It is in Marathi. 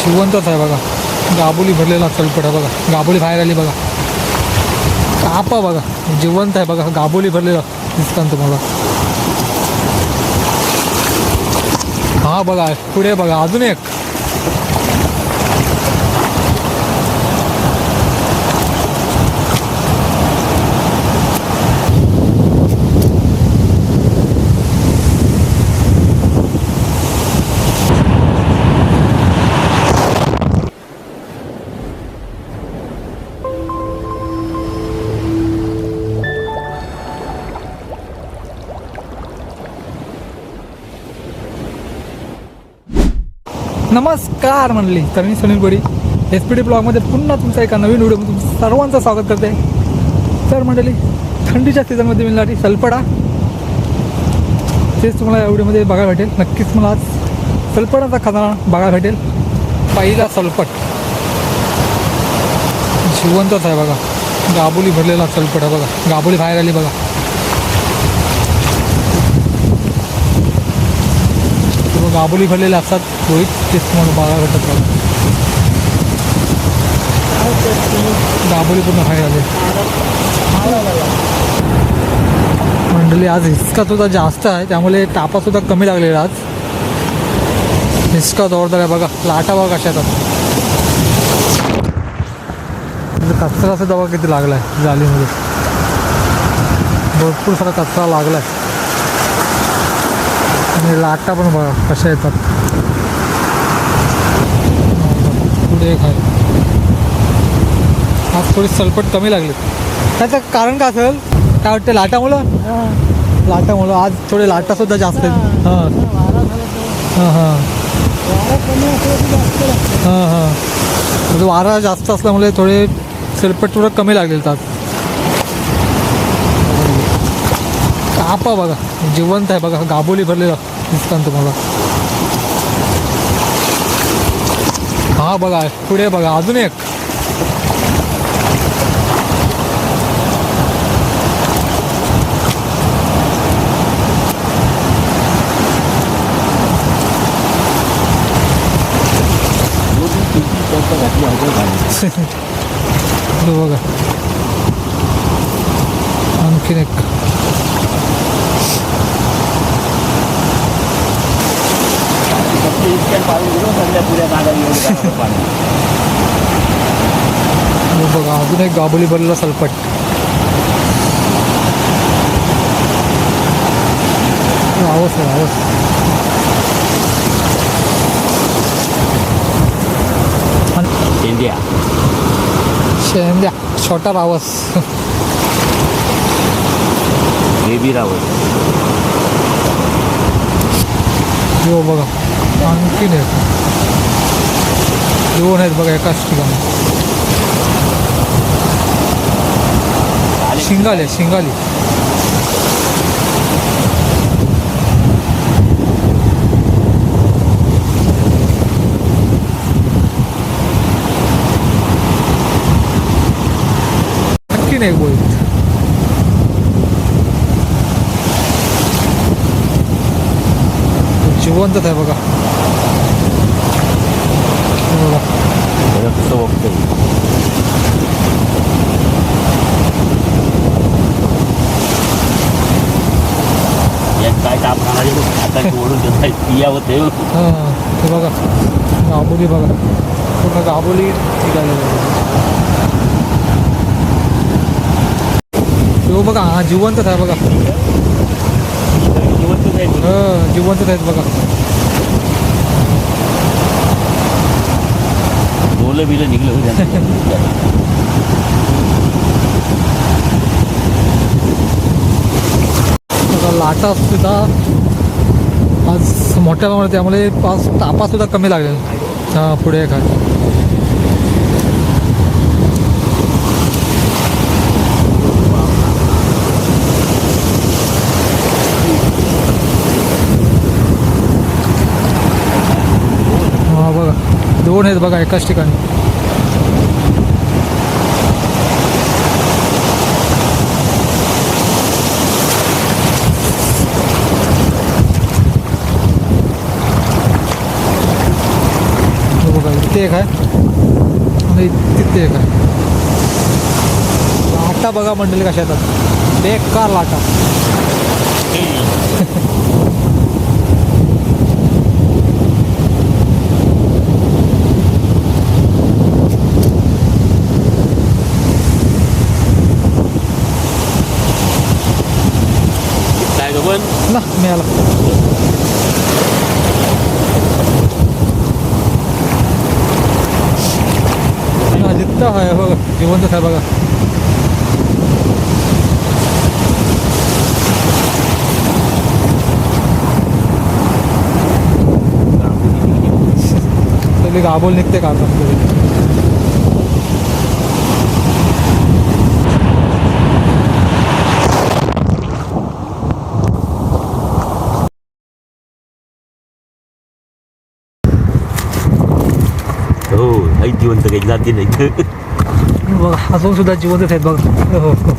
जिवंतच आहे बघा. गाबोली भरलेला सलपट आहे बघा. गाबोली बाहेर आली बघा. कापा बघा जिवंत आहे बघा. गाबोली भरलेला दिसतं तुम्हाला. हा बघा पुढे बघा अजून एक. नमस्कार मंडळी, तर मी सुनील गोरी SPD ब्लॉगमध्ये पुन्हा तुमचं एका नवीन व्हिडिओमध्ये तुमचं सर्वांचं स्वागत करते. तर मंडळी, थंडीच्या सीझनमध्ये मिळणारी सलपडा तेच तुम्हाला या व्हिडिओमध्ये बघायला भेटेल. नक्कीच मला आज सलपडाचा खजाना बघायला भेटेल. पहिला सलपट जिवंतच आहे बघा. गाबोली भरलेला सलपट आहे बघा. गाबोली बाहेर आली बघा. गाबोली भरलेले असतात रोहित, तेच तुम्हाला बघायला भेटत बघा. गाबोली पूर्ण बाहेर आले मंडळी. आज हिसका सुद्धा जास्त आहे, त्यामुळे तापा सुद्धा कमी लागलेला आज. हिसका जोरदार आहे बघा. लाटा बघा कशा येतात. कचरा सुद्धा बघा किती लागला आहे जालीमध्ये. भरपूर सारा कचरा लागला आहे आणि लाटा पण बघा कशा येतात. पुढे एक आहे. आज थोडी सलपट कमी लागली. त्याचं कारण काय असेल काय वाटतं? लाटामुळं आज थोडे लाटासुद्धा जास्त आहेत. हां हां हां हां हां वारा जास्त असल्यामुळे थोडे सलपट थोडं कमी लागलेलं आज. कापा बघा जिवंत आहे बघा. गाबोली भरलेला दिसतं तुम्हाला. हा बघा पुढे बघा अजून एक. बघा आणखीन एक. बघा अजून एक गाबोली भरलेला सलपट. रावस आहे रावस. शेंद्या छोटा रावस. बेबी रावस. हो बघा आणखीन आहेत. दोन आहेत बघा एकाच ठिकाणी. शिंगाली शिंगाली. आणखीन एक बोल. जिवंतच आहे बघा. कसं बघतोय काय ताप आता ओढून देत पिया होते. हां ते बघा गाबोली बघा पूर्ण गाबोली निघालेली आहे. तो बघा हा जिवंतच आहे बघा. जिवंतच आहेत बघा. बोलं बिलं निघलं होतं. लाटा सुद्धा आज मोठ्या प्रमाणात, त्यामुळे आज तापा सुद्धा कमी लागेल. हां पुढे काय हां बघा दोन आहेत बघा एकाच ठिकाणी. बघा इथे एक आहे आणि तिथे एक आहे. लाटा बघा मंडळी कशा येतात, बेकार लाटा. काय गं पण ना मिळाला. जित्ता आहे बघा, जिवंतच आहे बघा. पहिले गाबोल निघते का आता. हो आई जिवंत काही जाते नाही. बघा अजून सुद्धा जिवंतच आहेत बघा. हो हो.